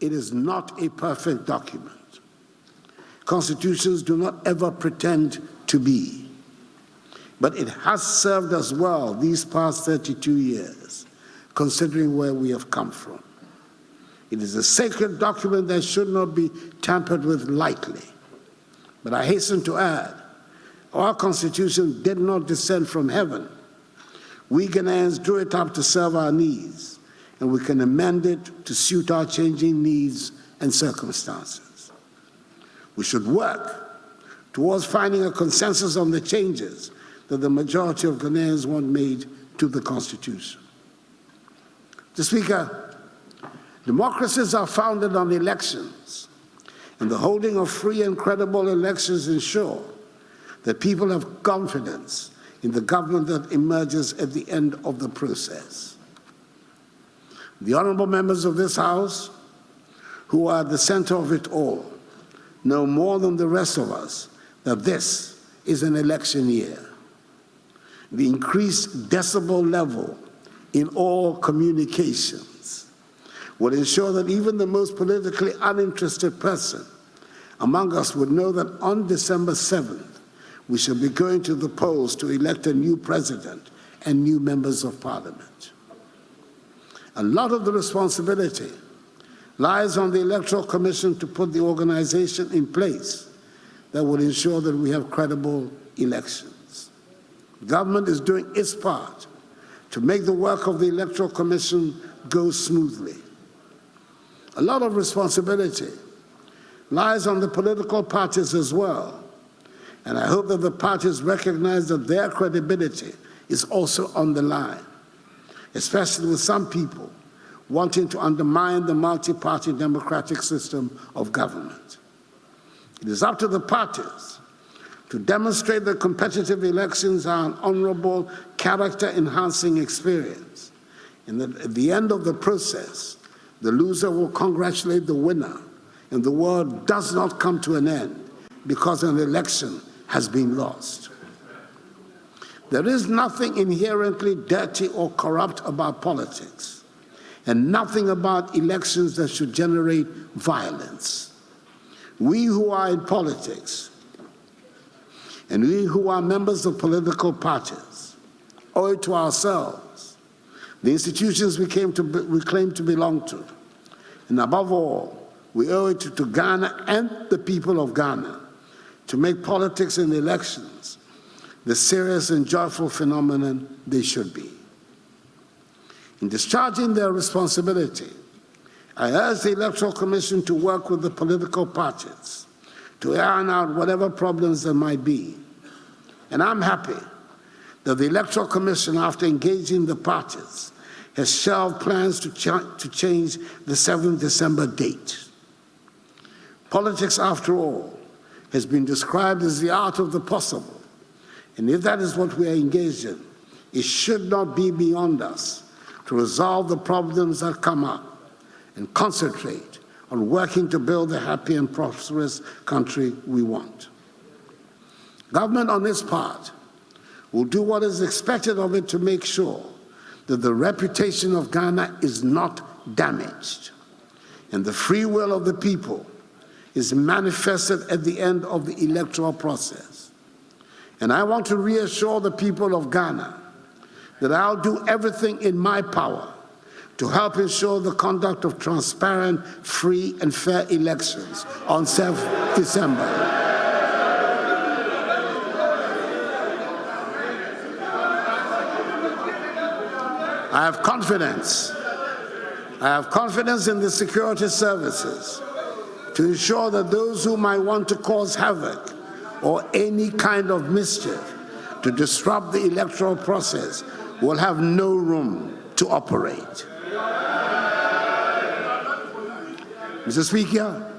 it is not a perfect document. Constitutions do not ever pretend to be. But it has served us well these past 32 years, considering where we have come from. It is a sacred document that should not be tampered with lightly. But I hasten to add, our Constitution did not descend from heaven. We Ghanaians drew it up to serve our needs, and we can amend it to suit our changing needs and circumstances. We should work towards finding a consensus on the changes that the majority of Ghanaians want made to the Constitution. Mr. Speaker, democracies are founded on elections, and the holding of free and credible elections ensure that people have confidence in the government that emerges at the end of the process. The honorable members of this House, who are at the center of it all, know more than the rest of us that this is an election year. The increased decibel level in all communications will ensure that even the most politically uninterested person among us would know that on December 7th, we shall be going to the polls to elect a new president and new members of parliament. A lot of the responsibility lies on the Electoral Commission to put the organization in place that will ensure that we have credible elections. The government is doing its part to make the work of the Electoral Commission go smoothly. A lot of responsibility lies on the political parties as well, and I hope that the parties recognize that their credibility is also on the line, especially with some people wanting to undermine the multi-party democratic system of government. It is up to the parties to demonstrate that competitive elections are an honorable, character-enhancing experience, and that at the end of the process, the loser will congratulate the winner, and the world does not come to an end because an election has been lost. There is nothing inherently dirty or corrupt about politics, and nothing about elections that should generate violence. We who are in politics, and we who are members of political parties, owe it to ourselves, the institutions we claim to belong to, and above all, we owe it to Ghana and the people of Ghana to make politics and elections the serious and joyful phenomenon they should be. In discharging their responsibility, I urge the Electoral Commission to work with the political parties to iron out whatever problems there might be. And I'm happy that the Electoral Commission, after engaging the parties, has shelved plans to change the 7th December date. Politics, after all, has been described as the art of the possible. And if that is what we are engaged in, it should not be beyond us to resolve the problems that come up and concentrate on working to build the happy and prosperous country we want. Government, on its part, will do what is expected of it to make sure that the reputation of Ghana is not damaged and the free will of the people is manifested at the end of the electoral process. And I want to reassure the people of Ghana that I'll do everything in my power to help ensure the conduct of transparent, free, and fair elections on 7th December. I have confidence in the security services to ensure that those who might want to cause havoc or any kind of mischief to disrupt the electoral process will have no room to operate. Mr. Speaker,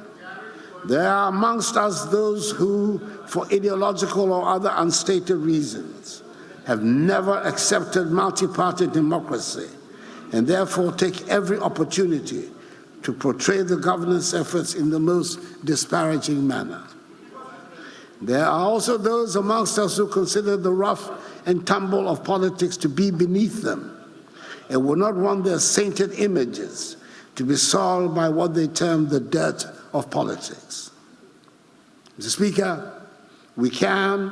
there are amongst us those who, for ideological or other unstated reasons, have never accepted multi-party democracy and therefore take every opportunity to portray the governance efforts in the most disparaging manner. There are also those amongst us who consider the rough and tumble of politics to be beneath them and would not want their sainted images to be solved by what they term the dirt of politics. Mr. Speaker, we can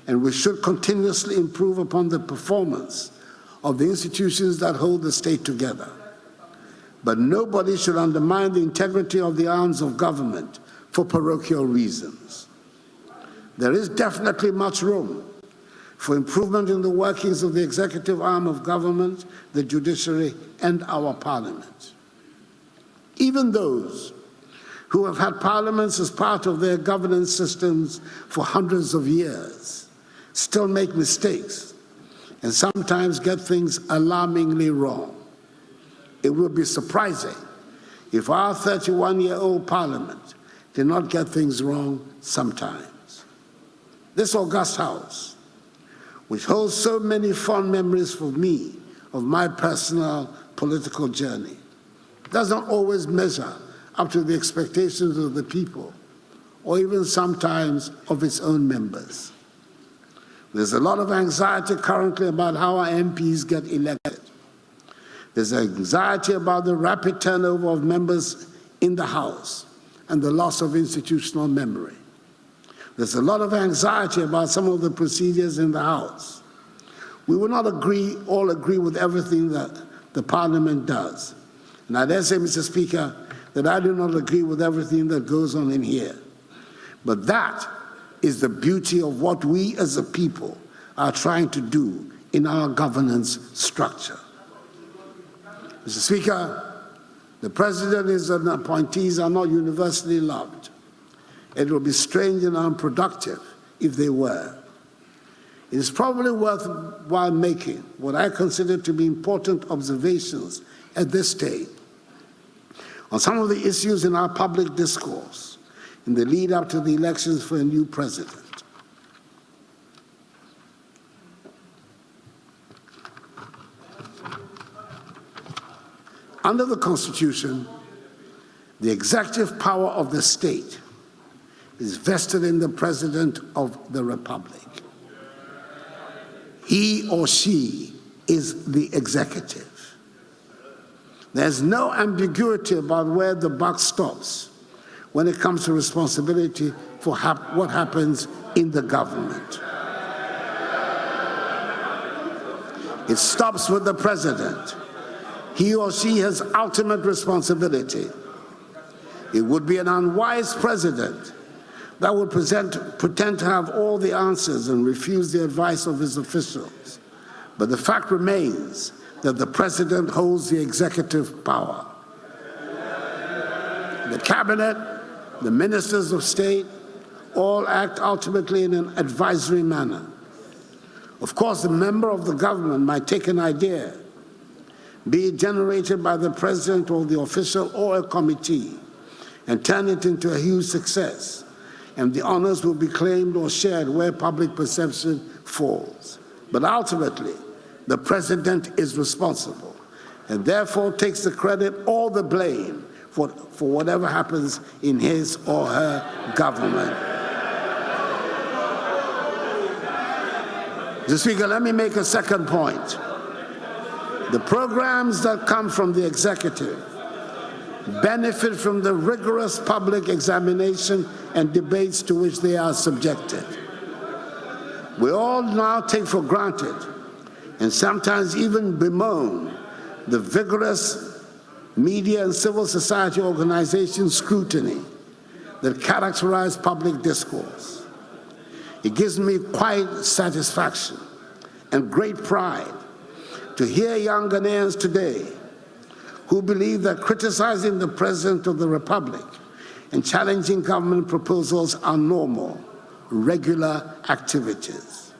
and we should continuously improve upon the performance of the institutions that hold the state together. But nobody should undermine the integrity of the arms of government for parochial reasons. There is definitely much room for improvement in the workings of the executive arm of government, the judiciary, and our parliament. Even those who have had parliaments as part of their governance systems for hundreds of years still make mistakes and sometimes get things alarmingly wrong. It would be surprising if our 31-year-old parliament did not get things wrong sometimes. This august house, which holds so many fond memories for me of my personal political journey, does not always measure up to the expectations of the people, or even sometimes of its own members. There's a lot of anxiety currently about how our MPs get elected. There's anxiety about the rapid turnover of members in the House and the loss of institutional memory. There's a lot of anxiety about some of the procedures in the House. We will not all agree with everything that the Parliament does. And I dare say, Mr. Speaker, that I do not agree with everything that goes on in here. But that is the beauty of what we as a people are trying to do in our governance structure. Mr. Speaker, the President and appointees are not universally loved. It would be strange and unproductive if they were. It is probably worthwhile making what I consider to be important observations at this stage on some of the issues in our public discourse in the lead up to the elections for a new president. Under the Constitution, the executive power of the state is vested in the President of the Republic. He or she is the executive. There's no ambiguity about where the buck stops when it comes to responsibility for what happens in the government. It stops with the President. He or she has ultimate responsibility. It would be an unwise president that would pretend to have all the answers and refuse the advice of his officials. But the fact remains that the president holds the executive power. The cabinet, the ministers of state, all act ultimately in an advisory manner. Of course, the member of the government might take an idea, be it generated by the president or the official or a committee, and turn it into a huge success, and the honors will be claimed or shared where public perception falls. But ultimately, the president is responsible and therefore takes the credit or the blame for whatever happens in his or her government. Mr. Speaker, let me make a second point. The programs that come from the executive benefit from the rigorous public examination and debates to which they are subjected. We all now take for granted and sometimes even bemoan the vigorous media and civil society organization scrutiny that characterize public discourse. It gives me quite satisfaction and great pride to hear young Ghanaians today who believe that criticizing the President of the Republic and challenging government proposals are normal, regular activities.